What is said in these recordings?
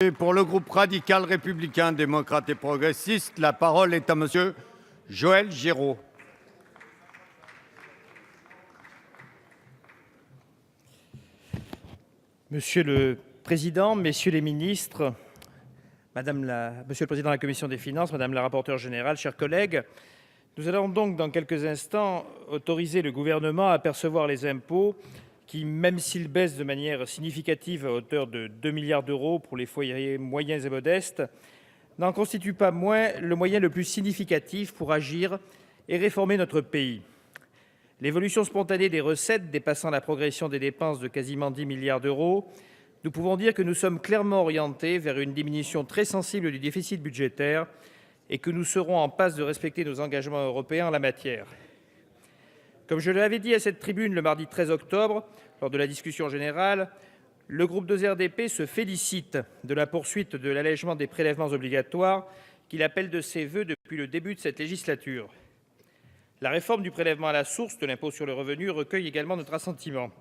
Et pour le groupe radical républicain, démocrate et progressiste, la parole est à monsieur Joël Giraud. Monsieur le président, messieurs les ministres, monsieur le président de la commission des finances, madame la rapporteure générale, chers collègues, nous allons donc dans quelques instants autoriser le gouvernement à percevoir les impôts qui, même s'ils baissent de manière significative à hauteur de 2 milliards d'euros pour les foyers moyens et modestes, n'en constituent pas moins le moyen le plus significatif pour agir et réformer notre pays. L'évolution spontanée des recettes dépassant la progression des dépenses de quasiment 10 milliards d'euros, nous pouvons dire que nous sommes clairement orientés vers une diminution très sensible du déficit budgétaire et que nous serons en passe de respecter nos engagements européens en la matière. Comme je l'avais dit à cette tribune le mardi 13 octobre, lors de la discussion générale, le groupe 2 RDP se félicite de la poursuite de l'allègement des prélèvements obligatoires qu'il appelle de ses voeux depuis le début de cette législature. La réforme du prélèvement à la source de l'impôt sur le revenu recueille également notre assentiment.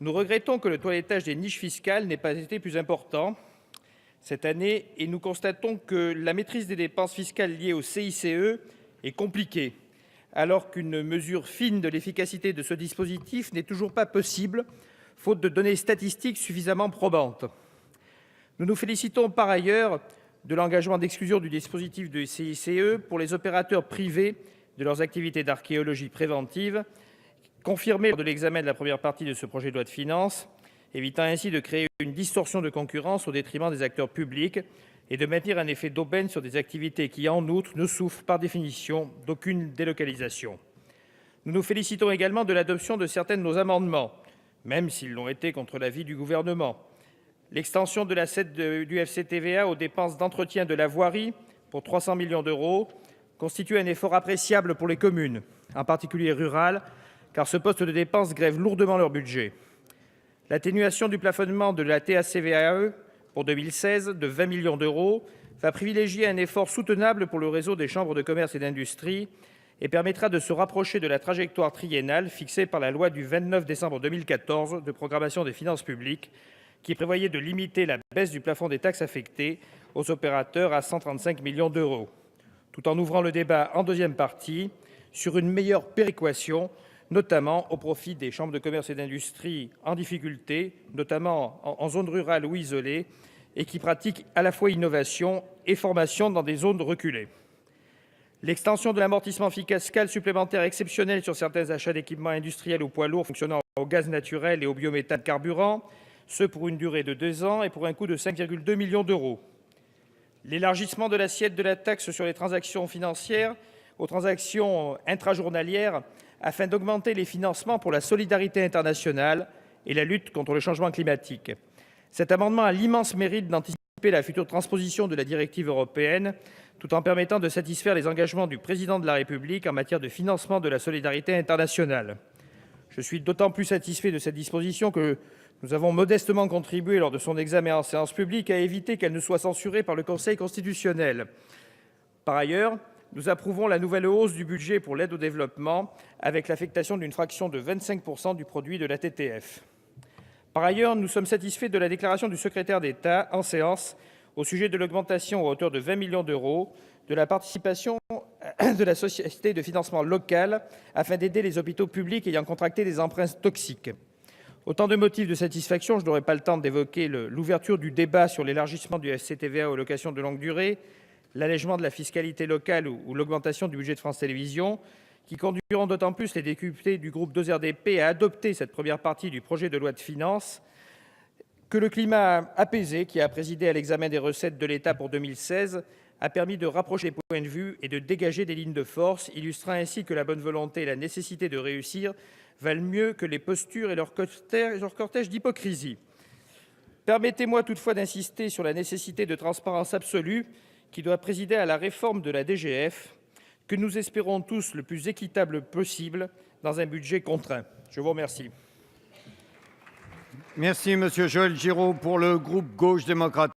Nous regrettons que le toilettage des niches fiscales n'ait pas été plus important cette année et nous constatons que la maîtrise des dépenses fiscales liées au CICE est compliquée, alors qu'une mesure fine de l'efficacité de ce dispositif n'est toujours pas possible, faute de données statistiques suffisamment probantes. Nous nous félicitons par ailleurs de l'engagement d'exclusion du dispositif de CICE pour les opérateurs privés de leurs activités d'archéologie préventive, confirmé lors de l'examen de la première partie de ce projet de loi de finances, évitant ainsi de créer une distorsion de concurrence au détriment des acteurs publics et de maintenir un effet d'aubaine sur des activités qui, en outre, ne souffrent par définition d'aucune délocalisation. Nous nous félicitons également de l'adoption de certains de nos amendements, même s'ils l'ont été contre l'avis du Gouvernement. L'extension de l'assiette du FCTVA aux dépenses d'entretien de la voirie pour 300 millions d'euros constitue un effort appréciable pour les communes, en particulier rurales, car ce poste de dépenses grève lourdement leur budget. L'atténuation du plafonnement de la TACVAE pour 2016 de 20 millions d'euros va privilégier un effort soutenable pour le réseau des chambres de commerce et d'industrie et permettra de se rapprocher de la trajectoire triennale fixée par la loi du 29 décembre 2014 de programmation des finances publiques, qui prévoyait de limiter la baisse du plafond des taxes affectées aux opérateurs à 135 millions d'euros, tout en ouvrant le débat en deuxième partie sur une meilleure péréquation, notamment au profit des chambres de commerce et d'industrie en difficulté, notamment en zone rurale ou isolée, et qui pratiquent à la fois innovation et formation dans des zones reculées. L'extension de l'amortissement fiscal supplémentaire exceptionnel sur certains achats d'équipements industriels ou poids lourds fonctionnant au gaz naturel et au biométhane carburant, ce pour une durée de 2 ans et pour un coût de 5,2 millions d'euros. L'élargissement de l'assiette de la taxe sur les transactions financières aux transactions intrajournalières afin d'augmenter les financements pour la solidarité internationale et la lutte contre le changement climatique. Cet amendement a l'immense mérite d'anticiper la future transposition de la directive européenne, tout en permettant de satisfaire les engagements du Président de la République en matière de financement de la solidarité internationale. Je suis d'autant plus satisfait de cette disposition que nous avons modestement contribué, lors de son examen en séance publique, à éviter qu'elle ne soit censurée par le Conseil constitutionnel. Par ailleurs, nous approuvons la nouvelle hausse du budget pour l'aide au développement, avec l'affectation d'une fraction de 25% du produit de la TTF. Par ailleurs, nous sommes satisfaits de la déclaration du secrétaire d'État en séance au sujet de l'augmentation à hauteur de 20 millions d'euros de la participation de la société de financement locale afin d'aider les hôpitaux publics ayant contracté des emprunts toxiques. Autant de motifs de satisfaction, je n'aurai pas le temps d'évoquer l'ouverture du débat sur l'élargissement du FCTVA aux locations de longue durée, l'allègement de la fiscalité locale ou l'augmentation du budget de France Télévisions, qui conduiront d'autant plus les députés du groupe 2 RDP à adopter cette première partie du projet de loi de finances, que le climat apaisé qui a présidé à l'examen des recettes de l'État pour 2016 a permis de rapprocher les points de vue et de dégager des lignes de force, illustrant ainsi que la bonne volonté et la nécessité de réussir valent mieux que les postures et leur cortège d'hypocrisie. Permettez-moi toutefois d'insister sur la nécessité de transparence absolue qui doit présider à la réforme de la DGF, que nous espérons tous le plus équitable possible dans un budget contraint. Je vous remercie. Merci, monsieur Joël Giraud. Pour le groupe Gauche démocrate